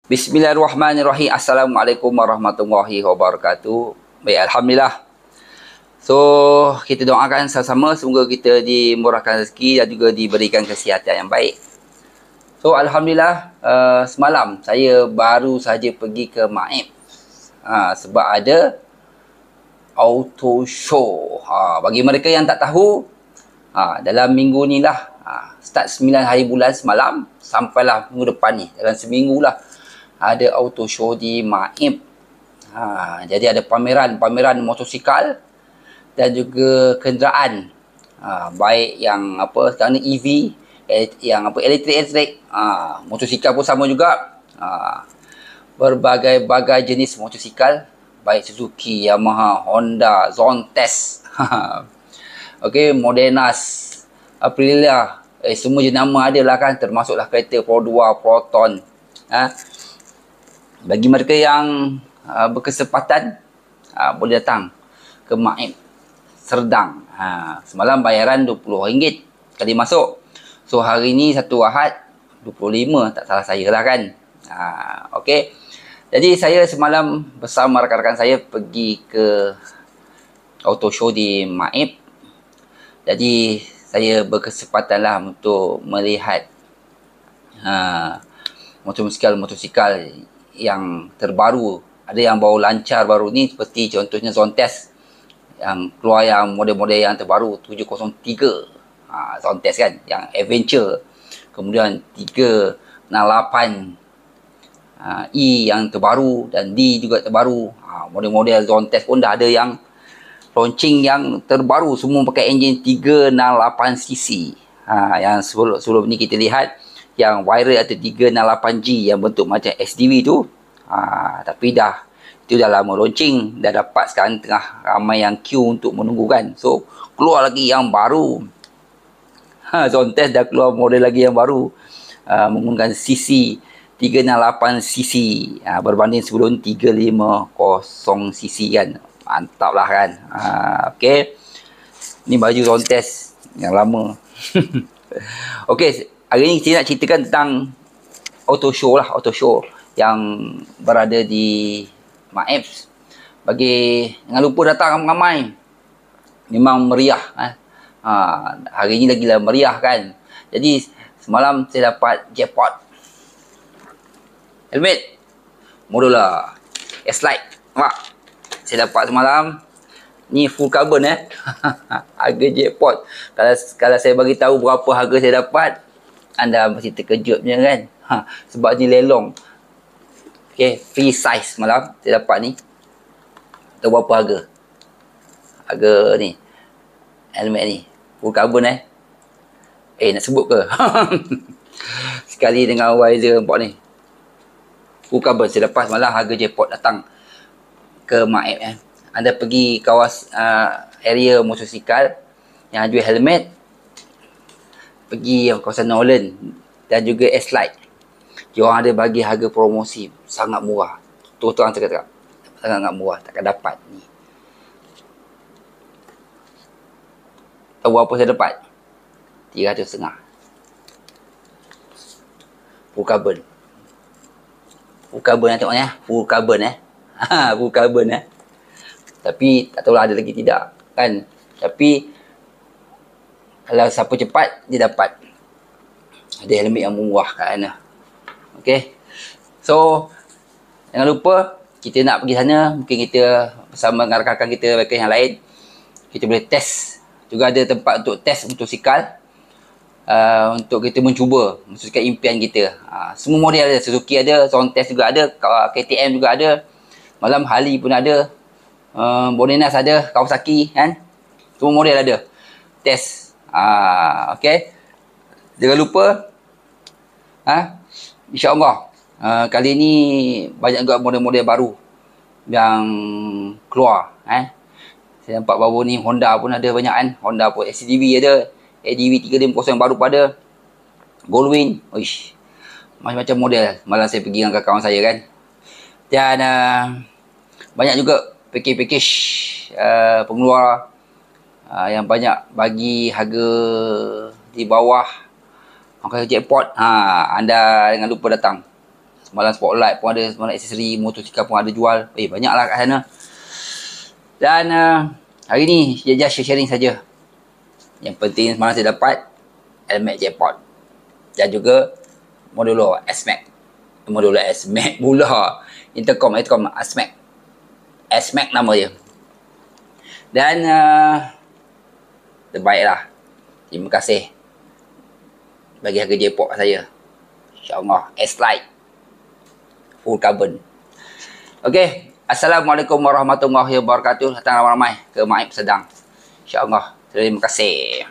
Bismillahirrahmanirrahim. Assalamualaikum warahmatullahi wabarakatuh. Baik, Alhamdulillah. So, kita doakan sama-sama semoga kita dimurahkan rezeki dan juga diberikan kesihatan yang baik. So, Alhamdulillah, semalam saya baru saja pergi ke Maib. Sebab ada auto show. Bagi mereka yang tak tahu, dalam minggu ni lah, start 9 hari bulan semalam, sampailah minggu depan ni, dalam seminggu lah, ada auto show di Maib. Jadi ada pameran motosikal dan juga kenderaan, baik yang sekarang ni EV, yang elektrik, motosikal pun sama juga. Berbagai-bagai jenis motosikal, baik Suzuki, Yamaha, Honda, Zontes, Modernas, Aprilia, semua jenama ada lah kan, termasuklah kereta Pro 2, Proton. Bagi mereka yang berkesempatan, boleh datang ke Maib Serdang. Semalam bayaran RM20 kali masuk. So hari ni satu Ahad 25, tak salah saya lah kan. Okey. Jadi saya semalam bersama rakan-rakan saya pergi ke auto show di Maib. Jadi saya berkesempatan lah untuk melihat motosikal yang terbaru. Ada yang baru lancar baru ni, seperti contohnya Zontes yang keluar yang model-model yang terbaru 703, Zontes kan, yang Adventure. Kemudian 368 E yang terbaru, dan D juga terbaru. Model-model Zontes pun dah ada yang launching yang terbaru, semua pakai enjin 368cc. Yang sebelum ni kita lihat yang viral atau 368G yang bentuk macam SDV tu, tapi itu dah lama launching, dah dapat, sekarang tengah ramai yang queue untuk menunggu kan. So keluar lagi yang baru, Zontes dah keluar model lagi yang baru, menggunakan CC 368cc, berbanding sebelum 350cc kan. Mantap lah kan. Okey, ni baju Zontes yang lama. Okey, hari ni kita nak ceritakan tentang auto show yang berada di Maib. Jangan lupa datang ramai-ramai. Memang meriah. Hari ni lagi lah meriah kan. Jadi semalam saya dapat jackpot. Helmet Motorola S-Lite. Nampak? Saya dapat semalam. Ni full carbon harga jackpot. Kalau saya bagi tahu berapa harga saya dapat, anda mesti terkejut punya kan. Sebab ni lelong. Okey, free size malam saya dapat ni. Tahu berapa harga? Harga ni, helmet ni full carbon nak sebut ke? Sekali dengan wiser nampak ni, full carbon. Saya lepas malam harga jackpot datang ke Maib. Anda pergi area motosikal yang jual helmet, pergi kawasan Nolan dan juga S-Lite. Diorang ada bagi harga promosi sangat murah. Terus-terang cakap, sangat murah, takkan dapat ni. Tahu berapa saya dapat? 300.5. Full carbon. Full carbon tengok ni, full carbon full carbon Tapi tak tahulah ada lagi tidak kan. Tapi kalau siapa cepat, dia dapat ada helmet yang murah kat sana. Okey. So jangan lupa, kita nak pergi sana, mungkin kita bersama dengan rakan-rakan kita, mereka yang lain, kita boleh test. Juga ada tempat untuk test motosikal, untuk kita mencuba motosikal impian kita. Semua model ada, Suzuki ada, Zontes juga ada, KTM juga ada, malam Harley pun ada, Bonenas ada, Kawasaki kan. Semua model ada. Test. Okey. Jangan lupa, InsyaAllah kali ni banyak juga model-model baru yang keluar. Saya nampak baru ni Honda pun ada banyak kan. Honda pun SCDV ada, ADV 350 yang baru pada Goldwing. Macam-macam model. Malam saya pergi dengan kawan saya kan. Dan banyak juga package pengeluar yang banyak bagi harga di bawah jackpot. Anda jangan lupa datang. Semalam spotlight pun ada, semalam aksesori motosikal pun ada jual. Banyak lah kat sana. Dan hari ni dia just sharing saja. Yang penting semalam saya dapat LMAX jackpot. Dan juga modulo S-Max. Modulo S-Max pula. Intercom S-Max. S-Max nama dia. Dan terbaiklah. Terima kasih bagi harga jackpot saya. InsyaAllah S-Lite full carbon. Okey, Assalamualaikum warahmatullahi wabarakatuh. Datang ramai-ramai ke Maib Sedang. InsyaAllah. Terima kasih.